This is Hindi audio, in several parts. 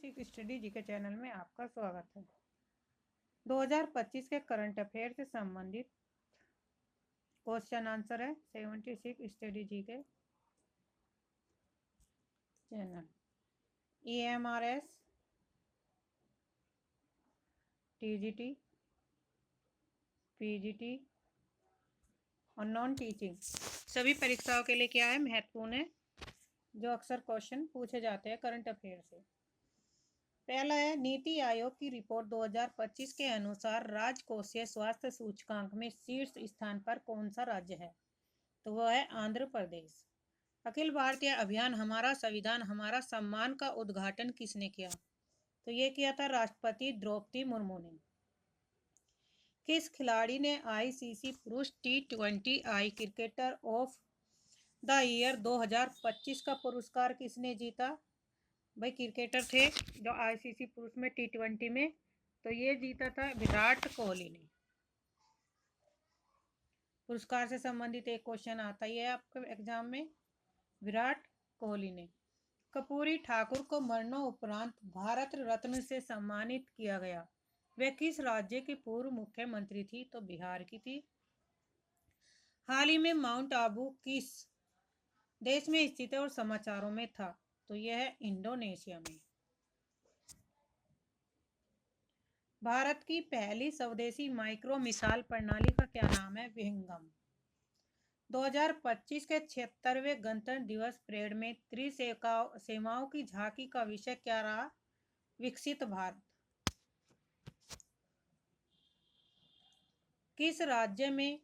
सीख स्टडी जी के चैनल में आपका स्वागत है। 2025 के करंट अफेयर से संबंधित क्वेश्चन आंसर है 76 स्टडी जी के चैनल। EMRS, TGT, PGT और नॉन टीचिंग सभी परीक्षाओं के लिए क्या है, महत्वपूर्ण है, जो अक्सर क्वेश्चन पूछे जाते हैं करंट अफेयर से। पहला है, नीति आयोग की रिपोर्ट 2025 के अनुसार राजकोषीय स्वास्थ्य सूचकांक में शीर्ष स्थान पर कौन सा राज्य है? तो वह है आंध्र प्रदेश। अखिल भारतीय अभियान हमारा संविधान हमारा सम्मान का उद्घाटन किसने किया? तो ये किया था राष्ट्रपति द्रौपदी मुर्मू ने। किस खिलाड़ी ने ICC पुरुष T20I cricketer of the year 2025 का पुरस्कार किसने जीता? भाई क्रिकेटर थे जो ICC पुरुष में T20 में, तो ये जीता था विराट कोहली ने। पुरस्कार से संबंधित एक क्वेश्चन आता ही है आपके एग्जाम में, विराट कोहली ने। कर्पूरी ठाकुर को मरणोपरांत भारत रत्न से सम्मानित किया गया। वे किस राज्य की पूर्व मुख्यमंत्री थी? तो बिहार की थी। हाल ही में माउंट आबू किस देश में स्थित है और समाचारों में था? तो यह है इंडोनेशिया में। भारत की पहली स्वदेशी माइक्रो मिसाइल प्रणाली का क्या नाम है? विहंगम। 2025 के 76वें गणतंत्र दिवस परेड में सेवाओं की झांकी का विषय क्या रहा? विकसित भारत। किस राज्य में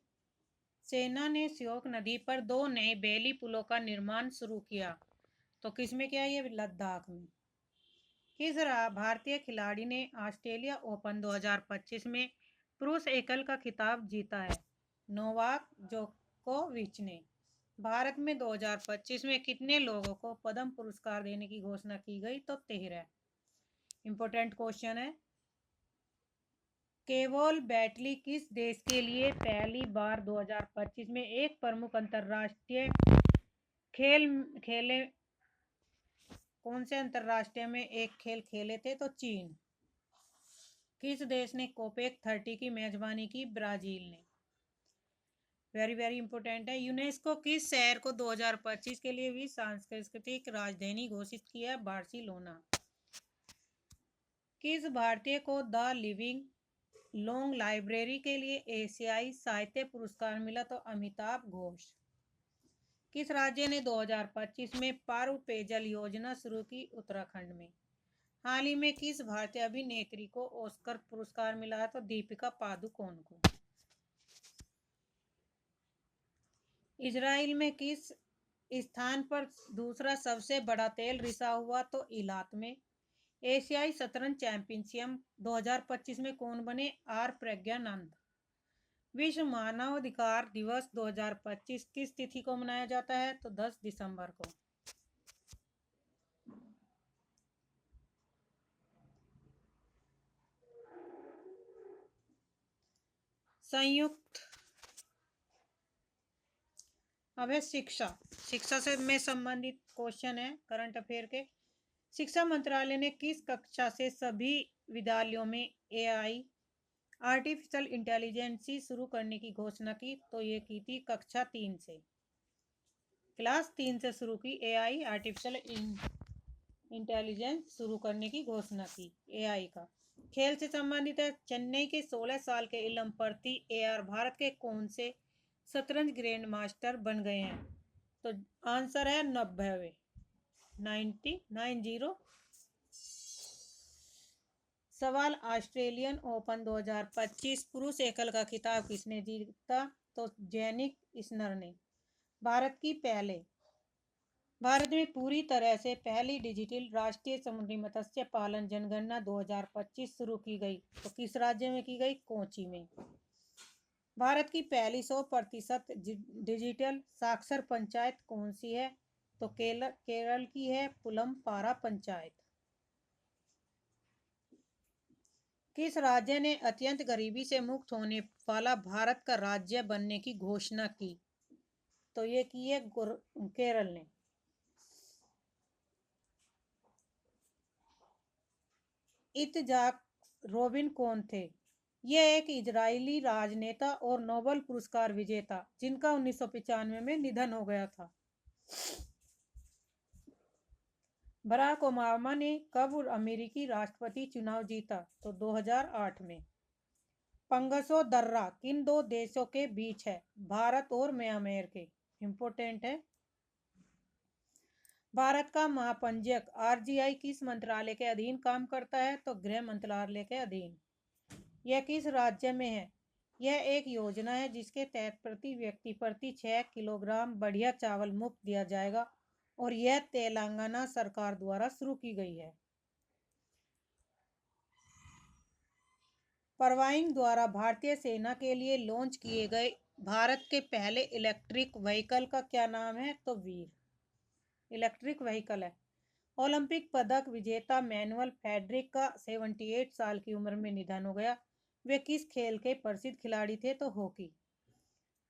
सेना ने श्योक नदी पर 2 नए बेली पुलों का निर्माण शुरू किया? तो किसमें किया? ये लद्दाख में। किस भारतीय खिलाड़ी ने ऑस्ट्रेलिया ओपन 2025 में पुरुष एकल का खिताब जीता है? नोवाक जोकोविच ने। भारत में 2025 में कितने लोगों को पद्म पुरस्कार देने की घोषणा की गई? तो 13। इंपॉर्टेंट क्वेश्चन है। केवल बैटली किस देश के लिए पहली बार 2025 में एक प्रमुख अंतरराष्ट्रीय खेले? कौन से अंतरराष्ट्रीय में एक खेल खेले थे? तो चीन। किस देश ने कोपेक 30 की मेजबानी की? ब्राजील ने। वेरी वेरी इंपॉर्टेंट है। यूनेस्को किस शहर को 2025 के लिए भी सांस्कृतिक राजधानी घोषित किया है? बार्सिलोना। किस भारतीय को द लिविंग लॉन्ग लाइब्रेरी के लिए एशियाई साहित्य पुरस्कार मिला? तो अमिताभ घोष। किस राज्य ने 2025 में पारू पेयजल योजना शुरू की? उत्तराखंड में। हाल ही में किस भारतीय अभिनेत्री को ऑस्कर पुरस्कार मिला है? तो दीपिका पादुकोण को। इजराइल में किस स्थान पर दूसरा सबसे बड़ा तेल रिसा हुआ? तो इलात में। एशियाई शतरंज चैंपियनशिप 2025 में कौन बने? आर प्रज्ञानंद। विश्व मानवाधिकार दिवस 2025 किस तिथि को मनाया जाता है? तो 10 दिसंबर को। संयुक्त अब है शिक्षा से में संबंधित क्वेश्चन है करंट अफेयर के। शिक्षा मंत्रालय ने किस कक्षा से सभी विद्यालयों में AI आर्टिफिशियल इंटेलिजेंस शुरू करने की घोषणा की? तो ये की थी कक्षा 3 से। क्लास 3 से शुरू की AI आर्टिफिशियल इंटेलिजेंस शुरू करने की घोषणा की AI का। खेल से संबंधित है। चेन्नई के 16 साल के इलम प्रति AR भारत के कौन से शतरंज ग्रैंड मास्टर बन गए हैं? तो आंसर है 90। सवाल, ऑस्ट्रेलियन ओपन 2025 पुरुष एकल का खिताब किसने जीता? तो जेनिक सिनर ने। भारत में पूरी तरह से पहली डिजिटल राष्ट्रीय समुद्री मत्स्य पालन जनगणना 2025 शुरू की गई। तो किस राज्य में की गई? कोच्चि में। भारत की पहली 100% डिजिटल साक्षर पंचायत कौन सी है? तो केरल की है पुलमपारा पंचायत। किस राज्य ने अत्यंत गरीबी से मुक्त होने वाला भारत का राज्य बनने की घोषणा की? तो ये की है केरल ने। इत्जाक रोबिन कौन थे? यह एक इजरायली राजनेता और नोबेल पुरस्कार विजेता जिनका 1995 में निधन हो गया था। बराक ओबामा ने कब अमेरिकी राष्ट्रपति चुनाव जीता? तो 2008 में। पंगसो दर्रा किन दो देशों के बीच है? भारत और म्यांमार के। इंपोर्टेंट है। भारत का महापंजीयक आरजीआई किस मंत्रालय के अधीन काम करता है? तो गृह मंत्रालय के अधीन। यह किस राज्य में है? यह एक योजना है जिसके तहत प्रति व्यक्ति प्रति 6 किलोग्राम बढ़िया चावल मुफ्त दिया जाएगा और यह तेलंगाना सरकार द्वारा शुरू की गई है। परवाइंग द्वारा भारतीय सेना के लिए लॉन्च किए गए भारत के पहले इलेक्ट्रिक व्हीकल का क्या नाम है? तो वीर इलेक्ट्रिक व्हीकल है। ओलंपिक पदक विजेता मैनुअल फेडरिक का 78 साल की उम्र में निधन हो गया। वे किस खेल के प्रसिद्ध खिलाड़ी थे? तो हॉकी।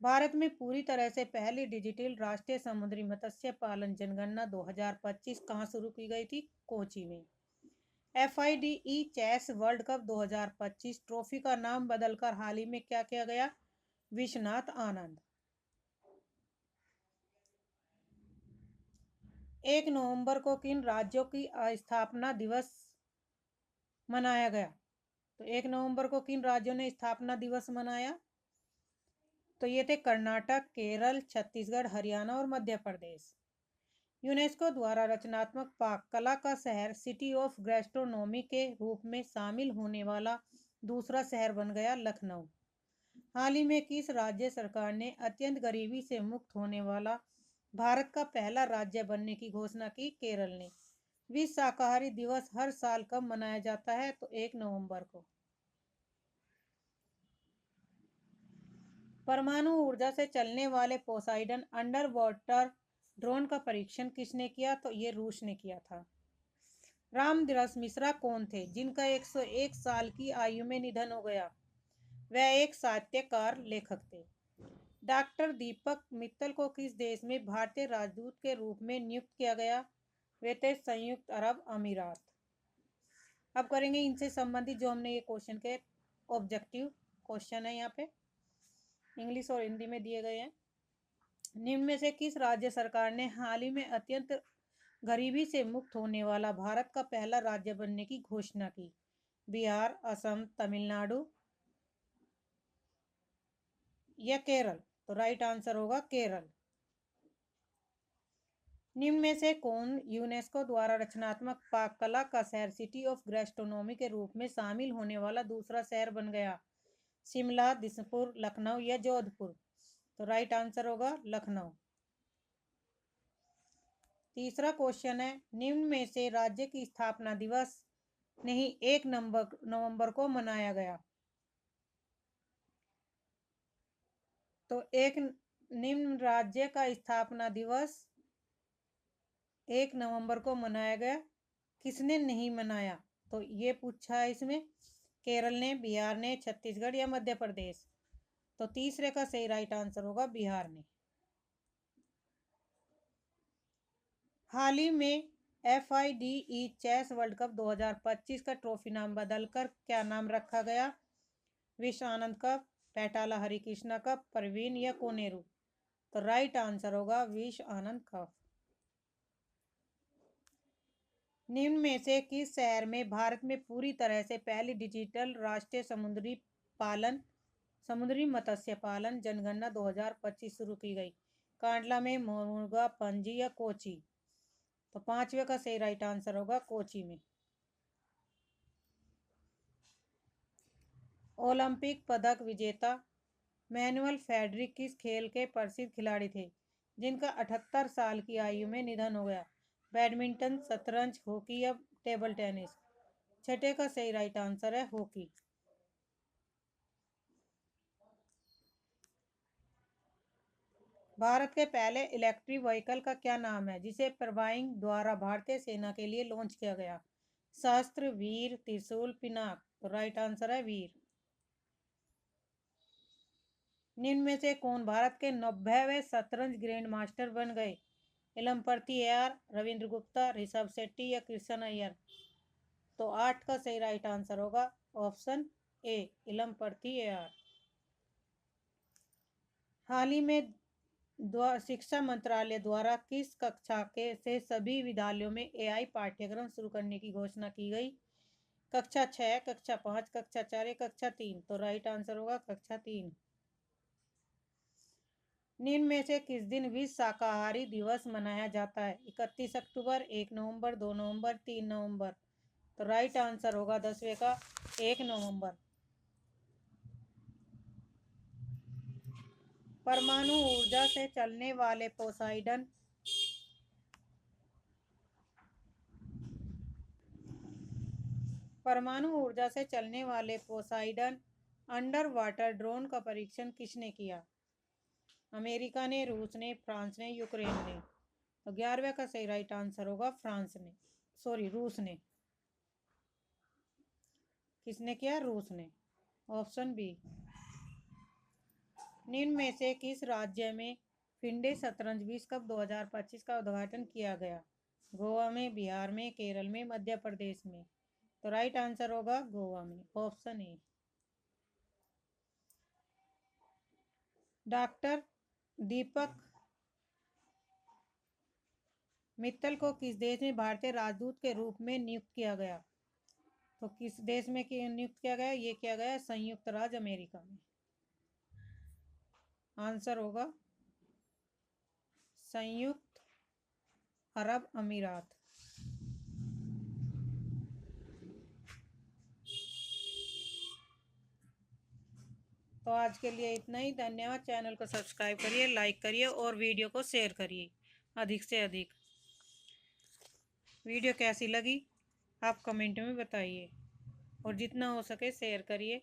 भारत में पूरी तरह से पहली डिजिटल राष्ट्रीय समुद्री मत्स्य पालन जनगणना 2025 कहाँ शुरू की गई थी? कोची में। FIDE chess world cup 2025 trophy का नाम बदलकर हाल ही में क्या किया गया? विश्वनाथ आनंद। 1 नवंबर को किन राज्यों की स्थापना दिवस मनाया गया? तो 1 नवंबर को किन राज्यों ने स्थापना दिवस मनाया? तो ये थे कर्नाटक, केरल, छत्तीसगढ़, हरियाणा और मध्य प्रदेश। यूनेस्को द्वारा रचनात्मक पाक कला का शहर सिटी ऑफ गैस्ट्रोनॉमी के रूप में शामिल होने वाला दूसरा शहर बन गया लखनऊ। हाल ही में किस राज्य सरकार ने अत्यंत गरीबी से मुक्त होने वाला भारत का पहला राज्य बनने की घोषणा की? केरल ने। विश्व शाकाहारी दिवस हर साल कब मनाया जाता है? तो 1 नवंबर को। परमाणु ऊर्जा से चलने वाले पोसाइडन अंडर वाटर ड्रोन का परीक्षण किसने किया? तो ये रूस ने किया था। रामदास मिश्रा कौन थे जिनका 101 साल की आयु में निधन हो गया? वह एक साहित्यकार लेखक थे। डॉक्टर दीपक मित्तल को किस देश में भारतीय राजदूत के रूप में नियुक्त किया गया? वे थे संयुक्त अरब अमीरात। अब करेंगे इनसे संबंधित जो हमने ये क्वेश्चन के ऑब्जेक्टिव क्वेश्चन है यहाँ पे इंग्लिश और हिंदी में दिए गए हैं। निम्न में से किस राज्य सरकार ने हाल ही में अत्यंत गरीबी से मुक्त होने वाला भारत का पहला राज्य बनने की घोषणा की? बिहार, असम, तमिलनाडु या केरल? तो राइट आंसर होगा केरल। निम्न में से कौन यूनेस्को द्वारा रचनात्मक पाक कला का शहर सिटी ऑफ गैस्ट्रोनॉमी के रूप में शामिल होने वाला दूसरा शहर बन गया? शिमला, दिसपुर, लखनऊ या जोधपुर? तो राइट आंसर होगा लखनऊ। तीसरा क्वेश्चन है निम्न में से राज्य की स्थापना दिवस नहीं 1 नवंबर को मनाया गया? तो एक निम्न राज्य का स्थापना दिवस 1 नवंबर को मनाया गया। किसने नहीं मनाया? तो ये पूछा है इसमें केरल ने, बिहार ने, छत्तीसगढ़ या मध्य प्रदेश? तो तीसरे का सही राइट आंसर होगा बिहार ने। हाल ही में FIDE चेस वर्ल्ड कप 2025 का ट्रॉफी नाम बदलकर क्या नाम रखा गया? विश्व आनंद कप, पैटाला हरिकृष्णा कप, परवीन या कोनेरू? तो राइट आंसर होगा विश्व आनंद कप। निम्न में से किस शहर में भारत में पूरी तरह से पहली डिजिटल राष्ट्रीय समुद्री मत्स्य पालन जनगणना 2025 शुरू की गई? कांडला में, मोरमुगा, पणजी या कोची? तो पांचवे का सही राइट आंसर होगा कोची में। ओलंपिक पदक विजेता मैनुअल फेडरिक किस खेल के प्रसिद्ध खिलाड़ी थे जिनका 78 साल की आयु में निधन हो गया? बैडमिंटन, शतरंज, हॉकी या टेबल टेनिस? छठे का सही राइट आंसर है हॉकी। भारत के पहले इलेक्ट्रिक व्हीकल का क्या नाम है जिसे परवाइंग द्वारा भारतीय सेना के लिए लॉन्च किया गया? शस्त्र, वीर, त्रिशूल, पिनाक? तो राइट आंसर है वीर। निम्न में से कौन भारत के 90वें शतरंज ग्रैंड मास्टर बन गए? इलमपर्ती AR, रविंद्र गुप्ता, ऋषभ शेट्टी या कृष्ण अय्यर? तो 8 का सही राइट आंसर होगा ऑप्शन ए, इलम पढ़ती है यार। हाल ही में शिक्षा मंत्रालय द्वारा किस कक्षा के से सभी विद्यालयों में एआई पाठ्यक्रम शुरू करने की घोषणा की गई? कक्षा 6, कक्षा 5, कक्षा 4 या कक्षा 3? तो राइट आंसर होगा कक्षा 3। निम्न में से किस दिन विश्व शाकाहारी दिवस मनाया जाता है? 31 अक्टूबर, 1 नवंबर, 2 नवंबर, 3 नवंबर? तो राइट आंसर होगा 10वें का 1 नवंबर। परमाणु ऊर्जा से चलने वाले पोसाइडन अंडर वाटर ड्रोन का परीक्षण किसने किया? अमेरिका ने, रूस ने, फ्रांस ने, यूक्रेन ने? तो 11वें का सही राइट आंसर होगा रूस ने। किसने किया? रूस ने। Option B. निम्न में से किस राज्य में फिंडे शतरंज विश्व कप 2025 का उद्घाटन किया गया? गोवा में, बिहार में, केरल में, मध्य प्रदेश में? तो राइट आंसर होगा गोवा में, ऑप्शन ए। डॉक्टर दीपक मित्तल को किस देश में भारतीय राजदूत के रूप में नियुक्त किया गया? तो किस देश में नियुक्त किया गया? ये किया गया संयुक्त राज्य अमेरिका में। आंसर होगा संयुक्त अरब अमीरात। तो आज के लिए इतना ही। धन्यवाद। चैनल को सब्सक्राइब करिए, लाइक करिए और वीडियो को शेयर करिए अधिक से अधिक। वीडियो कैसी लगी आप कमेंट में बताइए और जितना हो सके शेयर करिए।